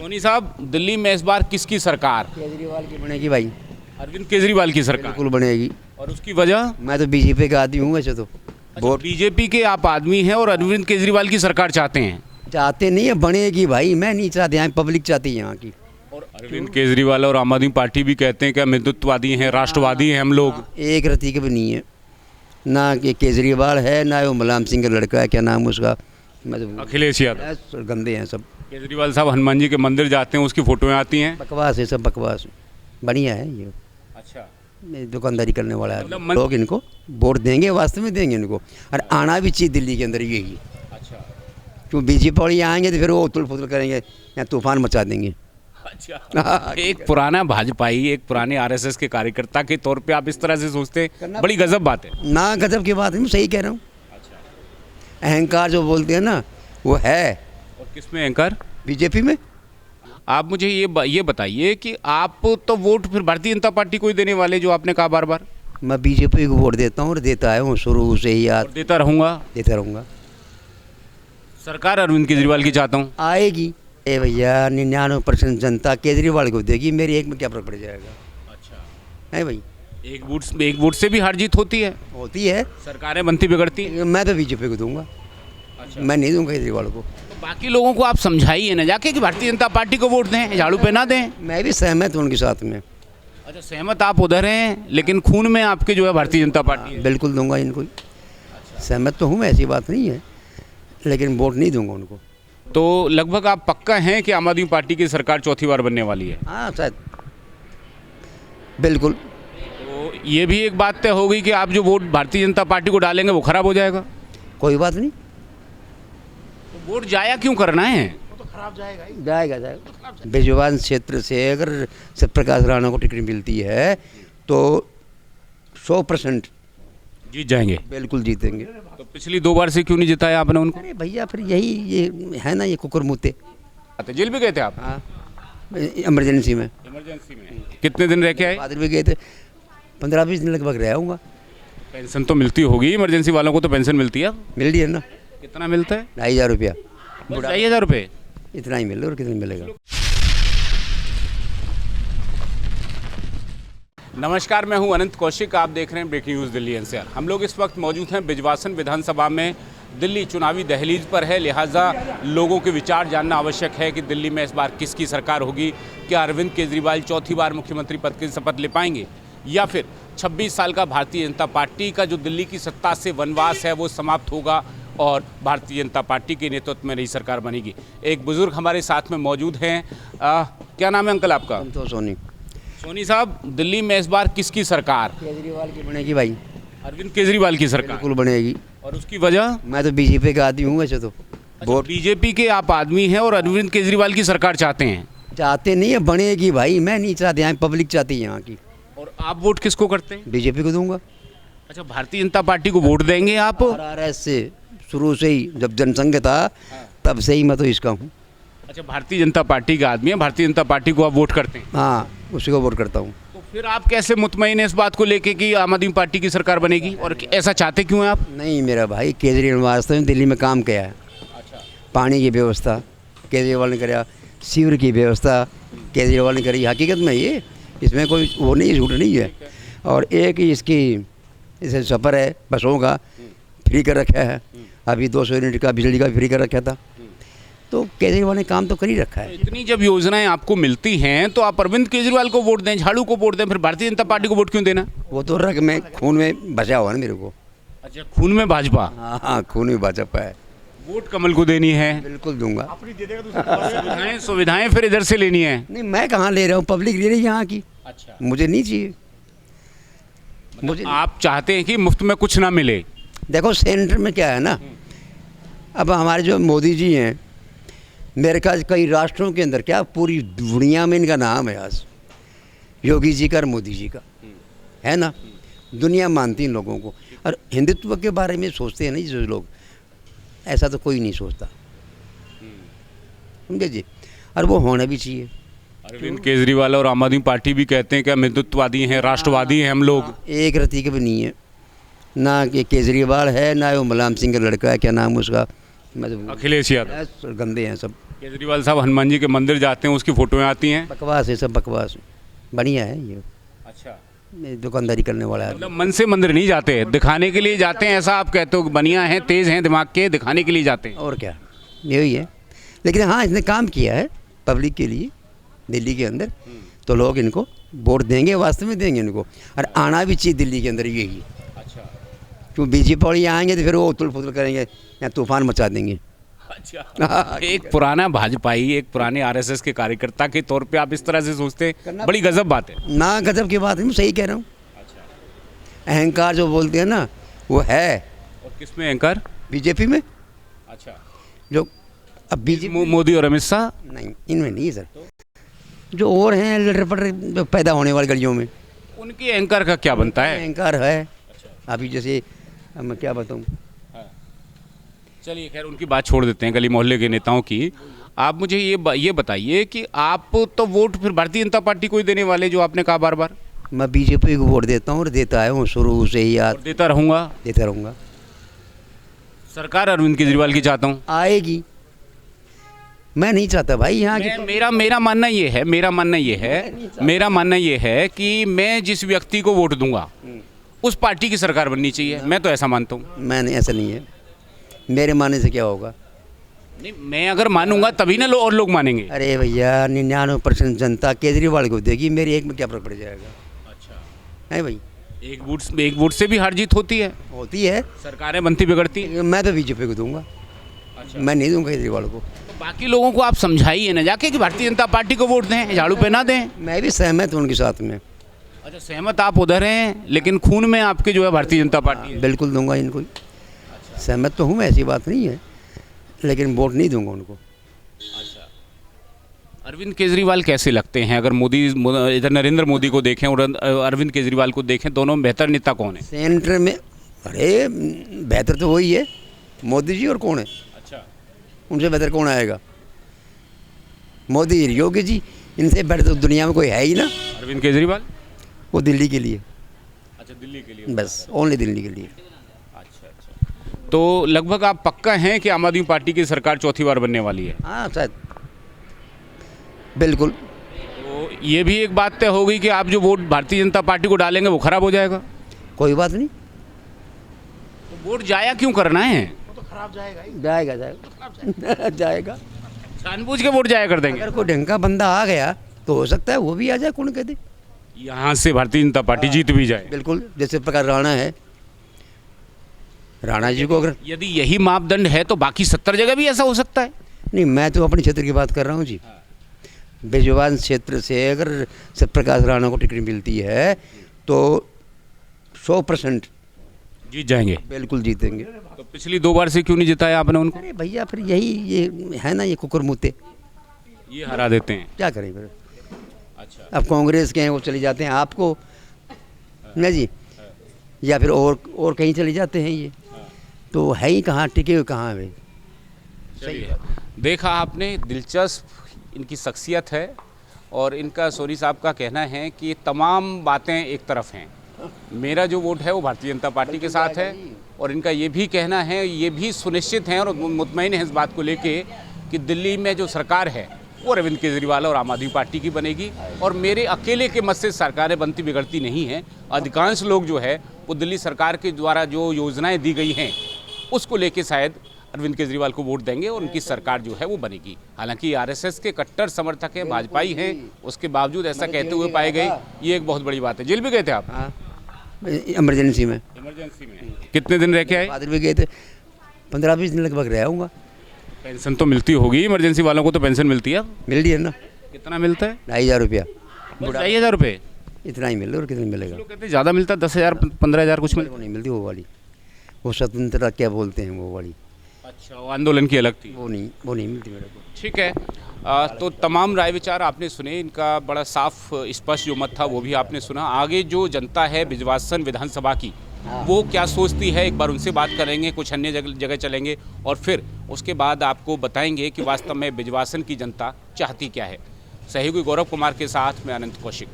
सोनी साहब, दिल्ली में इस बार किसकी सरकार? केजरीवाल की बनेगी भाई। अरविंद केजरीवाल की सरकार। बिल्कुल बनेगी। और उसकी वजह? मैं तो बीजेपी का आदमी हूँ वैसे तो। वोट बीजेपी के आप आदमी हैं और अरविंद केजरीवाल की सरकार चाहते हैं। चाहते नहीं है, बनेगी भाई। मैं नहीं चाहते, यहाँ पब्लिक चाहती है यहाँ की। और अरविंद केजरीवाल और आम आदमी पार्टी भी कहते हैं कि हम हिंदुत्ववादी हैं, राष्ट्रवादी हैं हम लोग। एक रत्ती के भी नहीं है ना। कि केजरीवाल है ना वो मुलायम सिंह का लड़का है, क्या नाम उसका, अखिलेश यादव। गंदे हैं सब। केजरीवाल साहब हनुमान जी के मंदिर जाते हैं, उसकी फोटोएं आती हैं। बकवास है सब, बकवास। बढ़िया है ये। अच्छा, ये दुकानदारी करने वाला है। मतलब लोग इनको वोट देंगे, वास्तव में देंगे इनको। और आना भी चाहिए दिल्ली के अंदर यही। अच्छा, क्यों बीजेपी वाले आएंगे तो फिर वो उथल पुथल करेंगे या तूफान मचा देंगे। अच्छा। एक पुराना भाजपाई, एक पुराने आरएसएस के कार्यकर्ता के तौर पे आप इस तरह से सोचते हैं, बड़ी गजब बात है ना। गजब की बात नहीं, मैं सही कह रहा हूँ। अहंकार जो बोलते हैं ना, वो है। और किसमें अहंकार? बीजेपी में। आप मुझे ये बताइए कि आप तो वोट फिर भारतीय जनता पार्टी को ही देने वाले, जो आपने कहा बार बार। मैं बीजेपी को वोट देता हूँ और देता है हूँ शुरू से ही यार। देता रहूँगा। देता रहूँगा। सरकार अरविंद केजरीवाल की चाहता हूँ। आएगी। ए भैया, 99% जनता केजरीवाल को देगी, मेरी एक में क्या फर्क पड़ जाएगा। अच्छा है भाई। एक वोट से भी हार जीत होती है। होती है। सरकारें बनती बिगड़ती हैं। मैं तो बीजेपी को दूंगा। अच्छा। मैं नहीं दूंगा केजरीवाल को। तो बाकी लोगों को आप समझाइए ना जाके कि भारतीय जनता पार्टी को वोट दें, झाड़ू पे ना दें। मैं भी सहमत हूँ उनके साथ में। अच्छा, सहमत आप उधर हैं, लेकिन खून में आपके जो है भारतीय जनता पार्टी है। बिल्कुल दूंगा इनको। सहमत तो हूँ, ऐसी बात नहीं है, लेकिन वोट नहीं दूंगा उनको। तो लगभग आप पक्का हैं कि आम आदमी पार्टी की सरकार चौथी बार बनने वाली है? हाँ शायद। बिल्कुल। तो ये भी एक बात तय हो गई कि आप जो वोट भारतीय जनता पार्टी को डालेंगे वो खराब हो जाएगा। कोई बात नहीं। तो वोट जाया क्यों करना है? वो तो खराब जाएगा ही। जाएगा। बेजुबान क्षेत्र से अगर सत्यप्रकाश राणा को टिकट मिलती है तो 100% जीत जाएंगे। बिल्कुल जीतेंगे। तो पिछली 2 बार से क्यों नहीं जिताया आपने उनको? अरे भैया, फिर यही ये है ना, ये कुकुर मुते। जेल भी गए थे आप? हाँ, इमरजेंसी में। इमरजेंसी में कितने दिन रह के आए? फादर भी गए थे। 15-20 दिन लगभग रहा हूँगा। पेंशन तो मिलती होगी इमरजेंसी वालों को, तो पेंशन मिलती है? मिल रही है ना। कितना मिलता है? 2,500 रुपया। 2,500 रुपये? इतना ही मिल रहा है, और कितना मिलेगा। नमस्कार, मैं हूं अनंत कौशिक। आप देख रहे हैं ब्रेकिंग न्यूज़ दिल्ली एनसीआर। हम लोग इस वक्त मौजूद हैं बिजवासन विधानसभा में। दिल्ली चुनावी दहलीज पर है, लिहाजा लोगों के विचार जानना आवश्यक है कि दिल्ली में इस बार किसकी सरकार होगी। क्या अरविंद केजरीवाल चौथी बार मुख्यमंत्री पद की शपथ ले पाएंगे, या फिर 26 साल का भारतीय जनता पार्टी का जो दिल्ली की सत्ता से वनवास है वो समाप्त होगा और भारतीय जनता पार्टी के नेतृत्व में नई सरकार बनेगी। एक बुजुर्ग हमारे साथ में मौजूद हैं। क्या नाम है अंकल आपका? तो सोनी। सोनी साहब, दिल्ली में इस बार किसकी सरकार? केजरीवाल की बनेगी भाई। अरविंद केजरीवाल की सरकार। बिल्कुल बनेगी। और उसकी वजह? मैं तो बीजेपी का आदमी हूँ वैसे तो। वोट बीजेपी के आप आदमी हैं और अरविंद केजरीवाल की सरकार चाहते हैं। चाहते नहीं है, बनेगी भाई। मैं नहीं चाहते, यहाँ पब्लिक चाहती है यहाँ की। और आप वोट किसको करते हैं? बीजेपी को दूंगा। अच्छा, भारतीय जनता पार्टी को वोट देंगे आप? आरआरएस से शुरू से ही, जब जनसंघ था तब से ही मैं तो इसका हूँ। अच्छा, भारतीय जनता पार्टी का आदमी है, भारतीय जनता पार्टी को आप वोट करते हैं? हाँ, उसी को वोट करता हूँ। तो फिर आप कैसे मुतमईन हैं इस बात को लेके कि आम आदमी पार्टी की सरकार बनेगी, और ऐसा चाहते क्यों हैं आप? नहीं मेरा भाई, केजरीवाल वास्तव में दिल्ली में काम किया है। अच्छा। पानी की व्यवस्था केजरीवाल ने कराया, सीवर की व्यवस्था केजरीवाल ने करी। हकीकत में ये, इसमें कोई वो नहीं, झूठ नहीं है। और एक ही इसकी जैसे सफ़र है बसों का, फ्री कर रखा है। अभी 200 यूनिट का बिजली का फ्री कर रखा था। तो केजरीवाल ने काम तो कर ही रखा है। इतनी जब योजनाएं आपको मिलती हैं तो आप अरविंद केजरीवाल को वोट दें, झाड़ू को वोट दें, फिर भारतीय जनता पार्टी को वोट क्यों देना? वो तो रग में, खून में बचा हुआ ना मेरे को। अच्छा, खून में भाजपा? हाँ, खून में भाजपा है। वोट कमल को देनी है? बिल्कुल दूंगा। सुविधाएं फिर इधर से लेनी है? नहीं, मैं कहाँ ले रहा हूँ, पब्लिक ले रही है यहाँ की। अच्छा, मुझे नहीं चाहिए। मुझे आप चाहते हैं कि मुफ्त में कुछ ना मिले? देखो, सेंटर में क्या है ना, अब हमारे जो मोदी जी हैं, मेरे ख्याल कई राष्ट्रों के अंदर, क्या पूरी दुनिया में इनका नाम है आज, योगी जी का और मोदी जी का, है ना। दुनिया मानती इन लोगों को। और हिंदुत्व के बारे में सोचते हैं ना जो लोग, ऐसा तो कोई नहीं सोचता, समझे जी। और वो होना भी चाहिए। अरविंद केजरीवाल और आम आदमी पार्टी भी कहते हैं कि हम हिंदुत्ववादी हैं, राष्ट्रवादी हैं हम लोग। एक रत्ती के भी नहीं है ना। कि केजरीवाल है ना वो मुलायम सिंह का लड़का है, क्या नाम उसका, अखिलेश यादव। गंदे हैं सब। केजरीवाल साहब हनुमान जी के मंदिर जाते हैं, उसकी फोटोएं आती हैं। बकवास है, सब बकवास। बढ़िया है ये, अच्छा, ये दुकानदारी करने वाला है। मतलब मन से मंदिर नहीं जाते, दिखाने के लिए जाते हैं, ऐसा आप कहते हो? बढ़िया हैं, तेज हैं दिमाग के, दिखाने के लिए जाते हैं। और क्या, यही है। लेकिन हाँ, इसने काम किया है पब्लिक के लिए दिल्ली के अंदर, तो लोग इनको वोट देंगे, वास्तव में देंगे इनको। और आना भी चाहिए दिल्ली के अंदर, यही। अच्छा क्यों बीजेपी वाले आएंगे तो फिर वो उथल पुथल करेंगे या तूफान मचा देंगे। अच्छा, एक पुराना भाजपाई, एक पुराने आरएसएस के कार्यकर्ता के तौर पे आप इस तरह से सोचते हैं, बड़ी गजब बात है। ना गजब की बात है, मैं सही कह रहा हूँ। अहंकार जो बोलते हैं ना, वो है। और किसमें अहंकार? बीजेपी में। अच्छा, जो अब बीजेपी मोदी और अमित शाह? नहीं, इनमें नहीं है सर। जो और हैं लटर पटर पैदा होने वाली गलियों में, उनकी अहंकार का क्या बनता है? अहंकार है। अभी जैसे अब मैं क्या बताऊँ। चलिए खैर, उनकी बात छोड़ देते हैं, गली मोहल्ले के नेताओं की। आप मुझे ये बताइए कि आप तो वोट फिर भारतीय जनता पार्टी को ही देने वाले, जो आपने कहा बार बार। मैं बीजेपी को वोट देता हूँ और देता आया हूँ शुरू से ही, यार और देता रहूँगा। देता रहूँगा। सरकार अरविंद केजरीवाल की चाहता हूँ। आएगी। मैं नहीं चाहता भाई यहाँ की। मेरा मानना ये है कि मैं जिस व्यक्ति को वोट दूंगा उस पार्टी की सरकार बननी चाहिए। मैं तो ऐसा मानता हूँ। मैंने ऐसा नहीं है, मेरे मानने से क्या होगा। नहीं, मैं अगर मानूंगा तभी ना और लोग मानेंगे। अरे भैया, 99% जनता केजरीवाल को देगी, मेरी एक में क्या फर्क पड़ जाएगा। अच्छा है भाई, एक वोट से भी हार जीत होती है, सरकारें बनती बिगड़ती हैं। मैं तो बीजेपी को दूंगा। अच्छा, मैं नहीं दूंगा केजरीवाल को। तो बाकी लोगों को आप समझाइए ना जाके कि भारतीय जनता पार्टी को वोट दें, झाड़ू पे ना दें। मैं भी सहमत हूँ उनके साथ में। अच्छा, सहमत आप उधर हैं, लेकिन खून में आपके जो है भारतीय जनता पार्टी है। बिल्कुल दूंगा इनको। सहमत तो हूँ मैं, ऐसी बात नहीं है, लेकिन वोट नहीं दूंगा उनको। अच्छा, अरविंद केजरीवाल कैसे लगते हैं? अगर मोदी इधर नरेंद्र मोदी को देखें और अरविंद केजरीवाल को देखें, दोनों में बेहतर नेता कौन है? सेंटर में, अरे बेहतर तो वही है, मोदी जी। और कौन है? अच्छा, उनसे बेहतर कौन आएगा? मोदी, योगी जी, इनसे बेहतर तो दुनिया में कोई है ही ना। अरविंद केजरीवाल वो दिल्ली के लिए। अच्छा, दिल्ली के लिए, बस ओनली दिल्ली के लिए। अच्छा, तो लगभग आप पक्का हैं कि आम आदमी पार्टी की सरकार चौथी बार बनने वाली है? हाँ शायद, बिल्कुल। तो ये भी एक बात तय हो गई कि आप जो वोट भारतीय जनता पार्टी को डालेंगे वो खराब हो जाएगा। कोई बात नहीं, तो वोट जाया क्यों करना है? जाएगा जाएगा। जानबूझ के वोट जाया कर देंगे? अगर कोई ढंग का बंदा आ गया तो हो सकता है वो भी आ जाए, कौन कहते। यहाँ से भारतीय जनता पार्टी जीत भी जाए। बिल्कुल, जैसे प्रकार राणा है, राणा जी को अगर, यदि यही मापदंड है तो बाकी 70 जगह भी ऐसा हो सकता है। नहीं, मैं तो अपने क्षेत्र की बात कर रहा हूँ जी। बेजुबान क्षेत्र से अगर सत्यप्रकाश राणा को टिकट मिलती है तो 100% जीत जाएंगे। बिल्कुल जीतेंगे। तो पिछली 2 बार से क्यों नहीं जिताया आपने उनको? अरे भैया, फिर यही ये है ना, ये कुकुर मुते, ये हरा देते हैं। क्या करें फिर। अच्छा, अब कांग्रेस के हैं, वो चले जाते हैं आपको ना जी, या फिर और कहीं चले जाते हैं। ये तो है ही कहाँ, टिके हुए कहाँ है। चलिए, देखा आपने, दिलचस्प इनकी शख्सियत है। और इनका, सोनी साहब का कहना है कि तमाम बातें एक तरफ हैं, मेरा जो वोट है वो भारतीय जनता पार्टी के साथ है। और इनका ये भी कहना है, ये भी सुनिश्चित हैं और मुतमईन हैं इस बात को लेके कि दिल्ली में जो सरकार है वो अरविंद केजरीवाल और आम आदमी पार्टी की बनेगी। और मेरे अकेले के मत से सरकारें बनती बिगड़ती नहीं हैं। अधिकांश लोग जो है वो दिल्ली सरकार के द्वारा जो योजनाएं दी गई हैं उसको लेके शायद अरविंद केजरीवाल को वोट देंगे और उनकी सरकार जो है वो बनेगी। हालांकि आरएसएस के कट्टर समर्थक हैं, भाजपाई हैं, उसके बावजूद ऐसा कहते हुए पाए गए, ये एक बहुत बड़ी बात है। जेल भी गए थे आप? हाँ, इमरजेंसी में। कितने दिन रह के आए? बादल भी गए थे, 15-20 दिन लगभग रह आऊँगा। पेंशन तो मिलती होगी इमरजेंसी वालों को, तो पेंशन मिलती है? मिल रही है ना। कितना मिलता है? 2,500 रुपया। 2,500 रुपये? इतना ही मिल रहा है, और कितना मिलेगा? लोग कहते हैं ज़्यादा मिलता है, 10,000 15,000 कुछ मिलता। वो नहीं मिलती वो वाली, वो स्वतंत्रता क्या बोलते हैं वो वाली। अच्छा, वो आंदोलन की अलग थी। वो नहीं मिलती मेरे को। ठीक है। तो तमाम राय विचार आपने सुने, इनका बड़ा साफ स्पष्ट जो मत था वो भी आपने सुना। आगे जो जनता है बिजवासन विधानसभा की, वो क्या सोचती है, एक बार उनसे बात करेंगे, कुछ अन्य जगह चलेंगे और फिर उसके बाद आपको बताएंगे कि वास्तव में बिजवासन की जनता चाहती क्या है। सहयोगी गौरव कुमार के साथ मैं अनंत कौशिक।